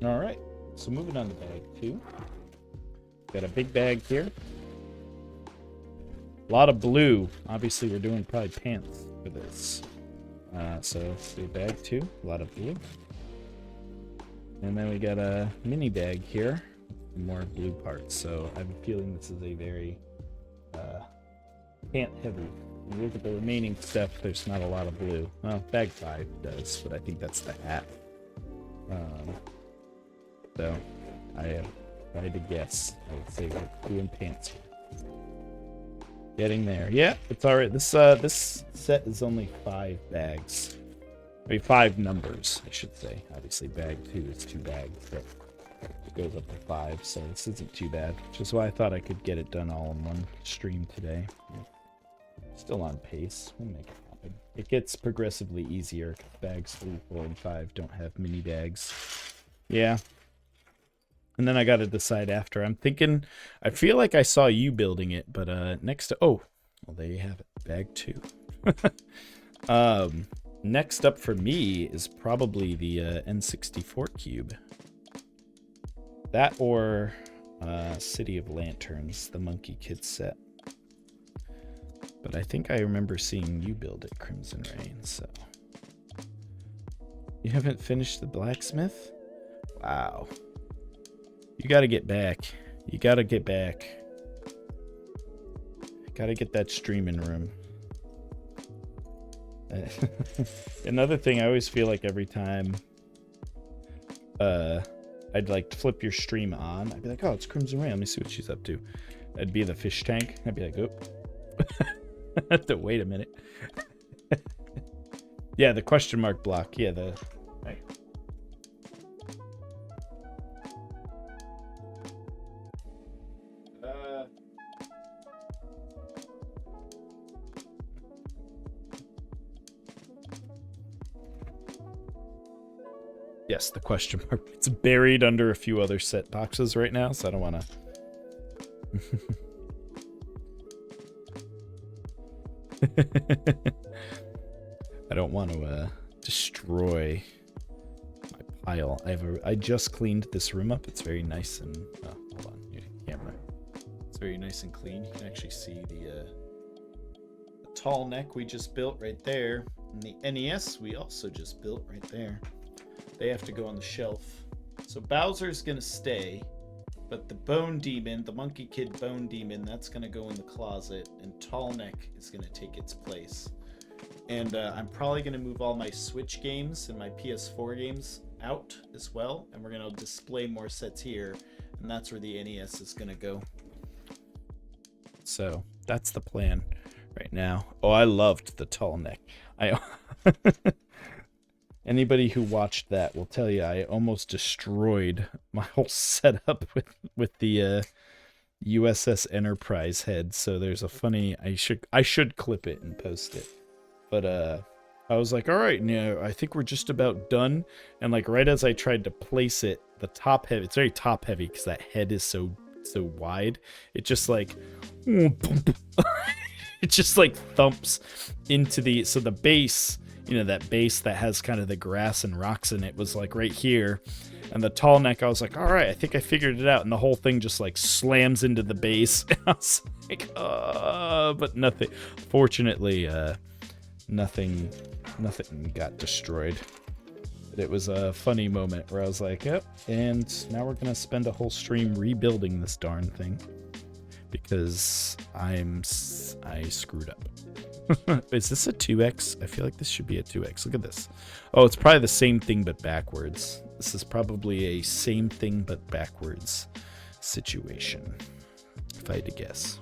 All right, so moving on to bag 2. Got a big bag here. A lot of blue. Obviously, we're doing probably pants for this. So let's do bag 2. A lot of blue. And then we got a mini bag here. More blue parts. So I have a feeling this is a very pant heavy. When you look at the remaining stuff, there's not a lot of blue. Well, bag 5 does, but I think that's the hat. So I tried to guess. I would say we're doing pants here. Getting there. Yeah, it's all right. This set is only 5 bags. I mean, 5 numbers, I should say. Obviously, bag 2 is 2 bags, but it goes up to 5, so this isn't too bad. Which is why I thought I could get it done all in one stream today. Still on pace. We'll make it happen. It gets progressively easier. Bags 3, 4, and 5 don't have mini bags. Yeah. And then I got to decide after. I'm thinking, I feel like I saw you building it, but next to, oh, well, there you have it. Bag 2. Next up for me is probably the N64 cube. That or City of Lanterns, the Monkey Kid set. But I think I remember seeing you build it, Crimson Rain, so. You haven't finished the blacksmith? Wow. You gotta get back. You gotta get back. Gotta get that streaming room. Another thing, I always feel like every time I'd like flip your stream on, I'd be like, oh, it's Crimson Rain. Let me see what she's up to. I'd be the fish tank. I'd be like, oh. I have to wait a minute. Yeah, the question mark block. Yeah, the... Right. Yes, the question mark. It's buried under a few other set boxes right now, so I don't want to... I don't want to destroy my pile. I just cleaned this room up. It's very nice and... Oh, hold on. Your camera. It's very nice and clean. You can actually see the tall neck we just built right there. And the NES we also just built right there. They have to go on the shelf. So Bowser's going to stay, but the Bone Demon, the Monkey Kid Bone Demon, that's going to go in the closet, and Tall Neck is going to take its place. And I'm probably going to move all my Switch games and my PS4 games out as well, and we're going to display more sets here, and that's where the NES is going to go. So that's the plan right now. Oh, I loved the Tall Neck. Anybody who watched that will tell you I almost destroyed my whole setup with the USS Enterprise head. So there's a funny... I should clip it and post it. But I was like, all right, I think we're just about done. And like right as I tried to place it, the top heavy... It's very top heavy because that head is so wide. It just like... It just like thumps into the... So the base... You know, that base that has kind of the grass and rocks in it was like right here. And the Tall Neck, I was like, all right, I think I figured it out. And the whole thing just like slams into the base. And I was like, but nothing. Fortunately, nothing got destroyed. But it was a funny moment where I was like, yep. And now we're going to spend a whole stream rebuilding this darn thing. Because I screwed up. Is this a 2x? I feel like this should be a 2x. Look at this. Oh, it's probably the same thing but backwards. This is probably a same thing but backwards situation, if I had to guess.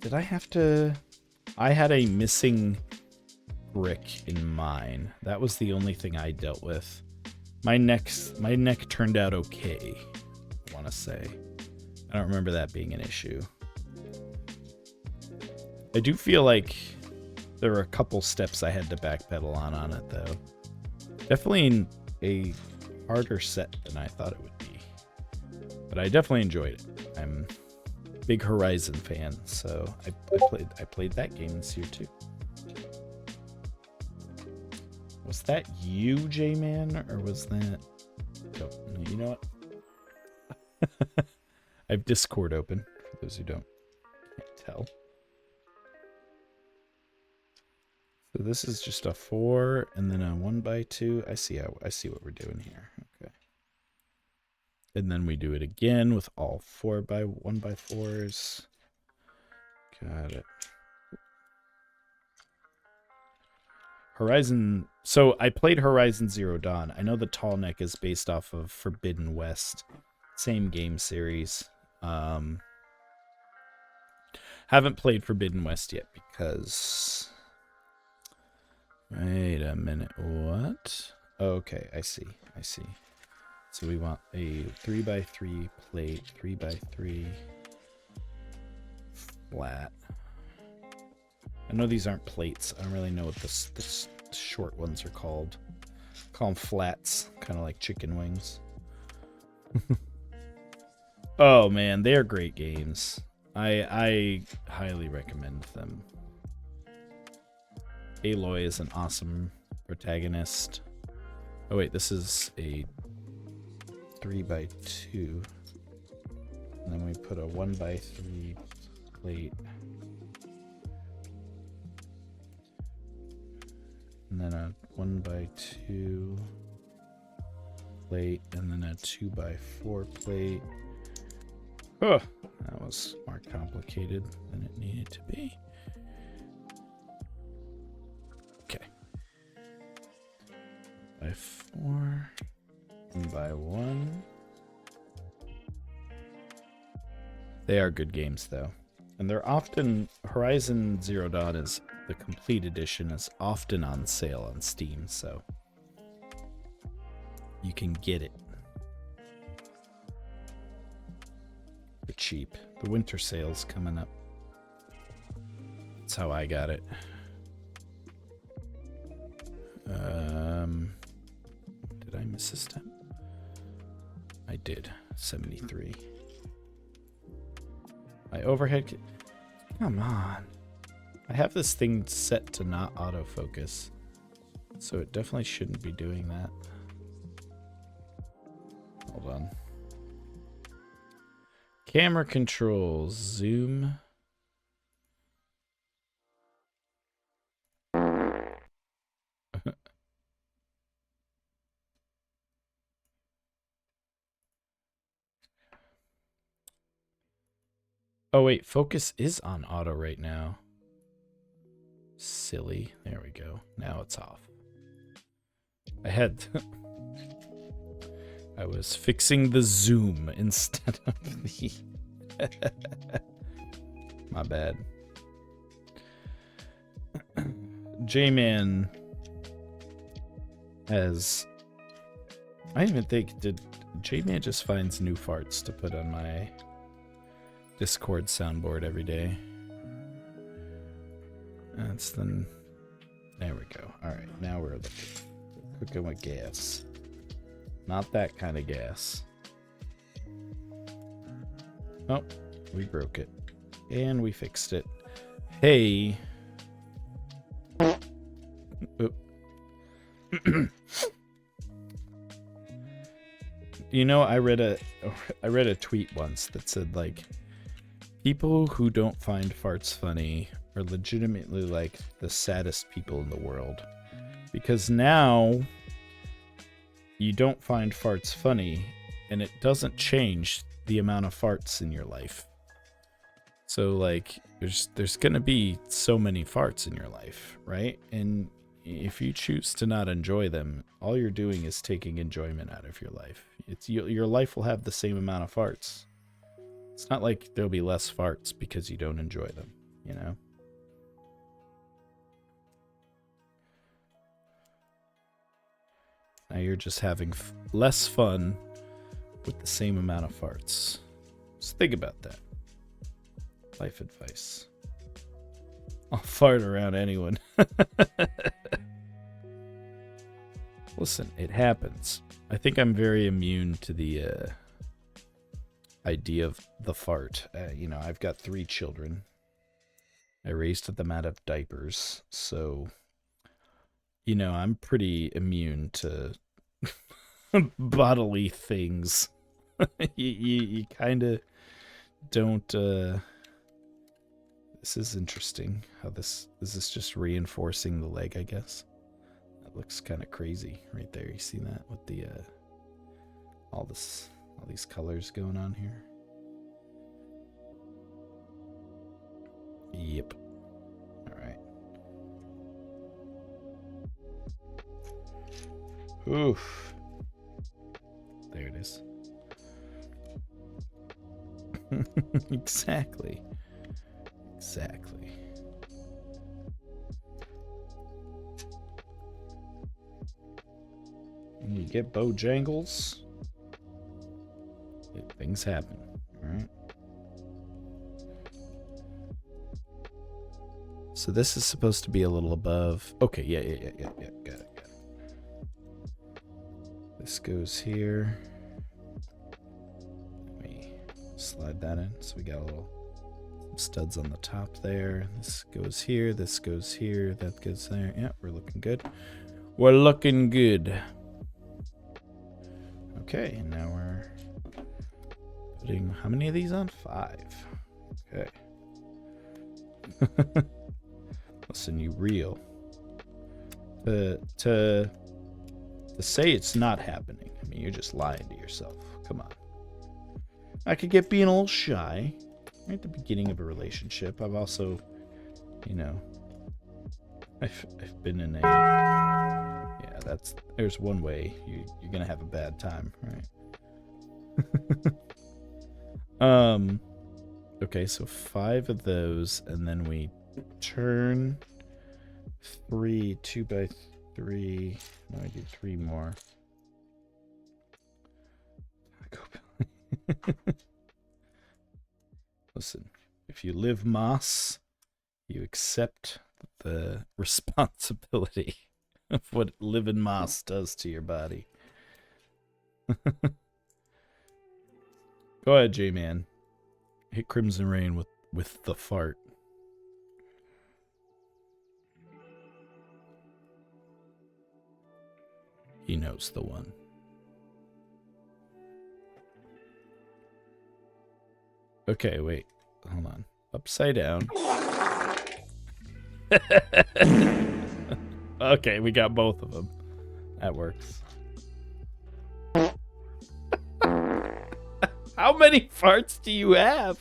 Did I have to... I had a missing brick in mine. That was the only thing I dealt with. My neck turned out okay. I want to say. I don't remember that being an issue. I do feel like there were a couple steps I had to backpedal on it, though. Definitely a harder set than I thought it would be. But I definitely enjoyed it. I'm a big Horizon fan, so I played that game this year, too. Was that you, J-Man, or was that... Oh, you know what? I have Discord open, for those who can't tell. So this is just a 4 and then a 1x2. I see what we're doing here. Okay. And then we do it again with all 1x4s. Got it. Horizon. So I played Horizon Zero Dawn. I know the tall neck is based off of Forbidden West. Same game series. Haven't played Forbidden West yet because... Wait a minute. What? Okay, I see. So we want a 3x3 plate, 3x3 flat. I know these aren't plates. I don't really know what the short ones are called. Call them flats, kind of like chicken wings. Oh man, they are great games. I highly recommend them. Aloy is an awesome protagonist. Oh wait, this is a 3x2. And then we put a 1x3 plate. And then a 1x2 plate, and then a 2x4 plate. Oh, that was more complicated than it needed to be. Okay. By 4, and by 1. They are good games, though. And they're often... Horizon Zero Dawn is... The complete edition is often on sale on Steam, so... You can get it. For cheap. The winter sale's coming up. That's how I got it. Did I miss a step? I did. 73. My overhead... Come on. I have this thing set to not autofocus. So it definitely shouldn't be doing that. Hold on. Camera controls. Zoom. Oh wait, focus is on auto right now. Silly. There we go. Now it's off. I had... I was fixing the zoom instead of the... My bad. J-Man has... I didn't even think... Did J-Man just finds new farts to put on my Discord soundboard every day? That's the... There we go. Alright, now we're cooking with gas. Not that kind of gas. Oh, we broke it. And we fixed it. Hey. Oop. You know, I read a tweet once that said, like, people who don't find farts funny are legitimately like the saddest people in the world. Because now you don't find farts funny, and it doesn't change the amount of farts in your life. So like there's gonna be so many farts in your life, right? And if you choose to not enjoy them, all you're doing is taking enjoyment out of your life. Your life will have the same amount of farts. It's not like there'll be less farts because you don't enjoy them, you know? Now you're just having less fun with the same amount of farts. Just think about that. Life advice. I'll fart around anyone. Listen, it happens. I think I'm very immune to the idea of the fart. You know, I've got 3 children. I raised them out of diapers, so... you know, I'm pretty immune to bodily things. You kind of don't. This is interesting. How this is this just reinforcing the leg? I guess that looks kind of crazy right there. You see that with the all these colors going on here. Yep. All right. Oof. There it is. Exactly. Exactly. When you get Bojangles, things happen. All right. So this is supposed to be a little above. Okay, yeah. Got it. This goes here. Let me slide that in. So we got a little studs on the top there. This goes here. This goes here. That goes there. Yeah, we're looking good. We're looking good. Okay, and now we're putting how many of these on? 5. Okay. Listen, you real. To say it's not happening. I mean, you're just lying to yourself. Come on. I could get being a little shy right at the beginning of a relationship. I've also, you know, I've been in a, yeah, there's one way you're gonna have a bad time, right? Okay, so 5 of those, and then we turn 3 2x3. No, I do 3 more. Listen, if you live Moss, you accept the responsibility of what living Moss does to your body. Go ahead, J-Man. Hit Crimson Rain with the fart. He knows the one. Okay, wait. Hold on. Upside down. Okay, we got both of them. That works. How many farts do you have?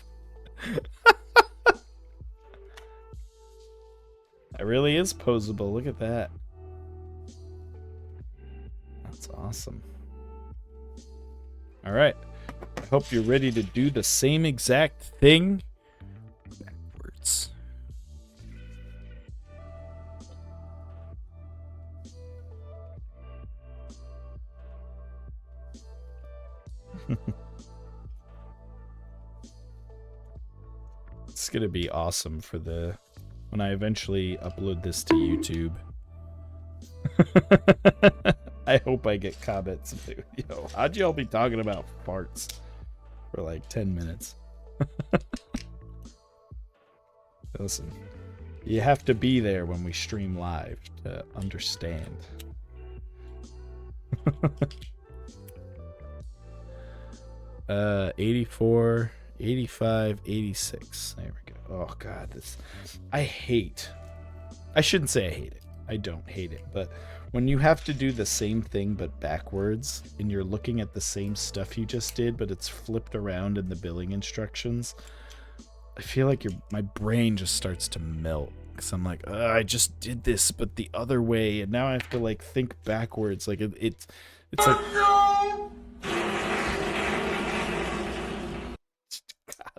That really is posable. Look at that. That's awesome. All right. I hope you're ready to do the same exact thing backwards. It's gonna be awesome for when I eventually upload this to YouTube. I hope I get comments. Yo, how'd y'all be talking about farts for like 10 minutes? Listen, you have to be there when we stream live to understand. 84, 85, 86. There we go. Oh god, I shouldn't say I hate it. I don't hate it, but when you have to do the same thing but backwards, and you're looking at the same stuff you just did, but it's flipped around in the billing instructions, I feel like my brain just starts to melt. Because I'm like, I just did this, but the other way, and now I have to like think backwards. Like it's like. God.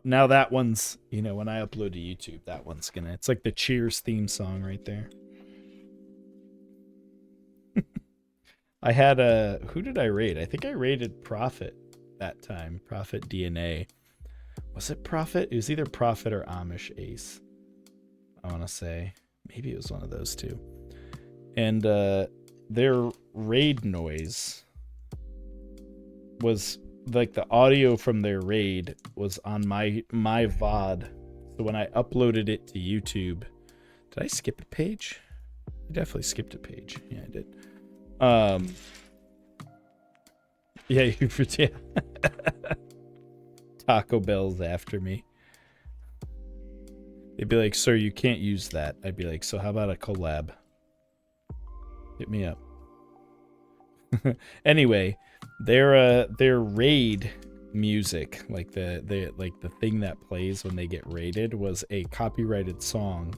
Now that one's, you know, when I upload to YouTube, that one's gonna. It's like the Cheers theme song right there. I had who did I raid? I think I raided Prophet that time. Prophet DNA. Was it Prophet? It was either Prophet or Amish Ace. I want to say. Maybe it was one of those two. And their raid noise was like the audio from their raid was on my VOD. So So when I uploaded it to YouTube, did I skip a page? I definitely skipped a page. Yeah, I did. Yeah, yeah. Taco Bell's after me. They'd be like, sir, you can't use that. I'd be like, so how about a collab? Hit me up. Anyway, their raid music, like the thing that plays when they get raided, was a copyrighted song.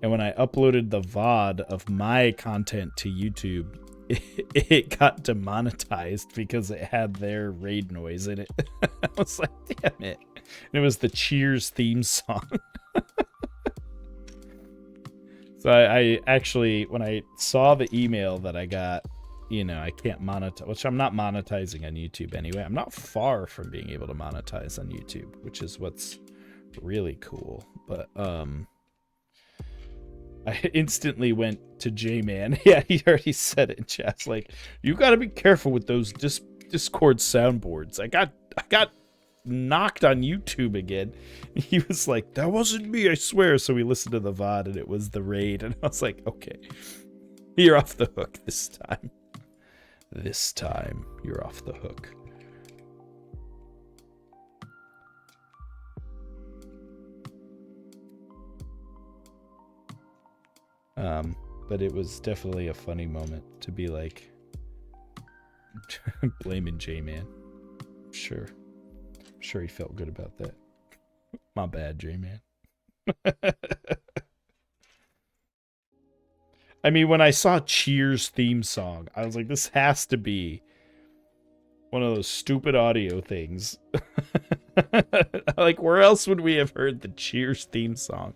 And when I uploaded the VOD of my content to YouTube, it got demonetized because it had their raid noise in it. I was like, damn it. And it was the Cheers theme song. So I actually, when I saw the email that I got, you know, I can't monetize, which I'm not monetizing on YouTube anyway. I'm not far from being able to monetize on YouTube, which is what's really cool. But I instantly went to J-Man. Yeah, he already said it in chat. Like, you got to be careful with those Discord soundboards. I got knocked on YouTube again. He was like, that wasn't me, I swear. So we listened to the VOD and it was the raid. And I was like, okay, you're off the hook this time. This time, you're off the hook. But it was definitely a funny moment to be like blaming J-Man. Sure he felt good about that. My bad, J-Man. I mean, when I saw Cheers theme song, I was like, this has to be one of those stupid audio things. Like, where else would we have heard the Cheers theme song?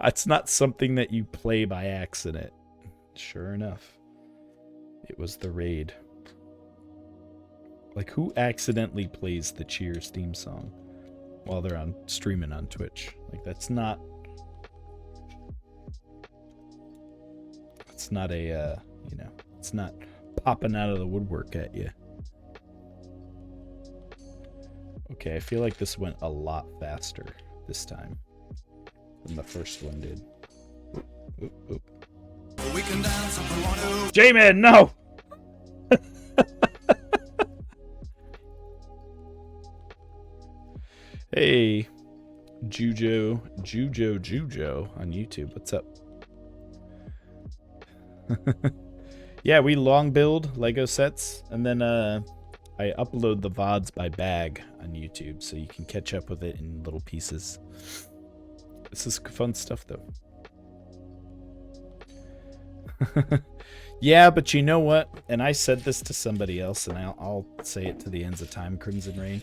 It's not something that you play by accident. Sure enough, it was the raid. Like, who accidentally plays the Cheers theme song while they're streaming on Twitch? Like, that's not a, you know, it's not popping out of the woodwork at you. Okay, I feel like this went a lot faster this time than the first one did. Oop, oop. We can dance if we want to. J-Man, no! Hey, Jujo on YouTube. What's up? Yeah, we long build Lego sets, and then I upload the VODs by bag on YouTube, so you can catch up with it in little pieces. This is fun stuff, though. Yeah, but you know what? And I said this to somebody else, and I'll say it to the ends of time, Crimson Rain.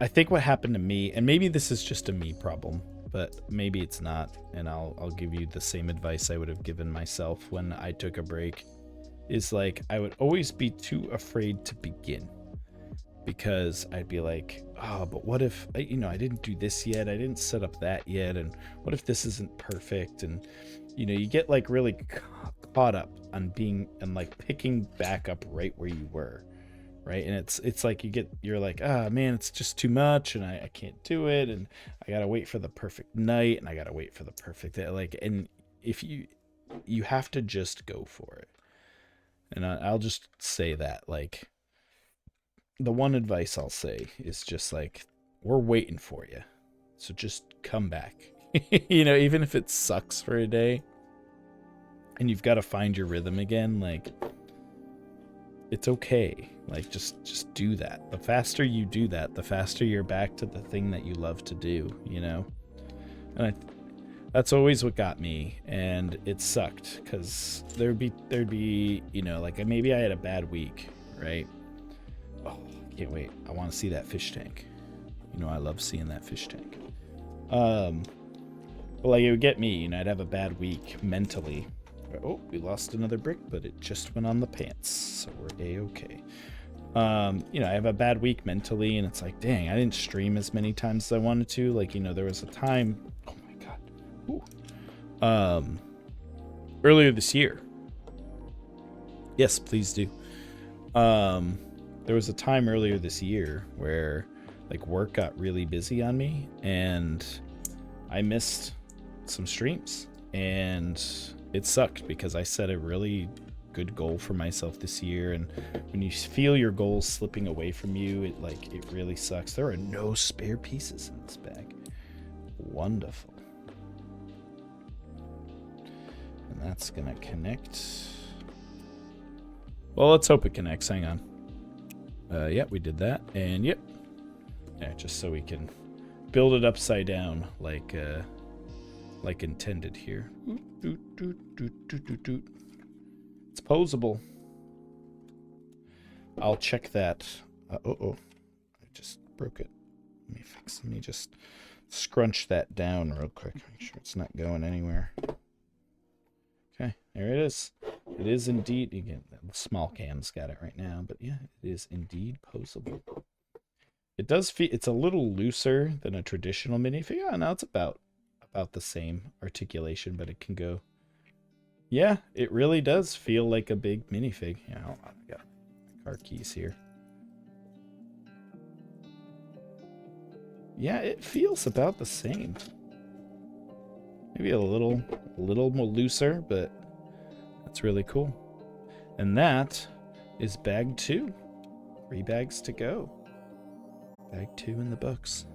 I think what happened to me, and maybe this is just a me problem, but maybe it's not, and I'll give you the same advice I would have given myself when I took a break, is like, I would always be too afraid to begin, because I'd be like, oh, but what if, you know, I didn't do this yet, I didn't set up that yet, and what if this isn't perfect? And, you know, you get like really caught up on being, and like picking back up right where you were. Right, and it's like you're like, ah, man, it's just too much, and I can't do it, and I gotta wait for the perfect night, and I gotta wait for the perfect day. Like, and if you have to just go for it. And I'll just say that, like, the one advice I'll say is just like, we're waiting for you, so just come back. You know, even if it sucks for a day, and you've got to find your rhythm again, like, it's okay. Like, just do that. The faster you do that, the faster you're back to the thing that you love to do, you know? And that's always what got me, and it sucked, because there'd be, you know, like, maybe I had a bad week, right? Oh, I can't wait. I want to see that fish tank. You know, I love seeing that fish tank. But, like, it would get me, you know, I'd have a bad week mentally. Oh, we lost another brick, but it just went on the pants, so we're A-okay. You know, I have a bad week mentally, and it's like, dang, I didn't stream as many times as I wanted to. Like, you know, there was a time, oh my god, ooh. Earlier this year. Yes, please do. There was a time earlier this year where, like work got really busy on me and I missed some streams, and it sucked because I set a really good goal for myself this year, and when you feel your goals slipping away from you, it really sucks. There are no spare pieces in this bag. Wonderful. And that's gonna connect. Well, let's hope it connects. Hang on. Yeah, we did that, and yep. Yeah, just so we can build it upside down like intended here. It's posable. I'll check that. I just broke it. Let me just scrunch that down real quick. Make sure it's not going anywhere. Okay, there it is. It is indeed, again, the small cam's got it right now, but yeah, it is indeed posable. It does feel, it's a little looser than a traditional minifig. Oh, no, it's about the same articulation, but it can go. Yeah, it really does feel like a big minifig. Yeah, hold on, I got my car keys here. Yeah, it feels about the same. Maybe a little more looser, but that's really cool. And that is bag 2. 3 bags to go. Bag 2 in the books.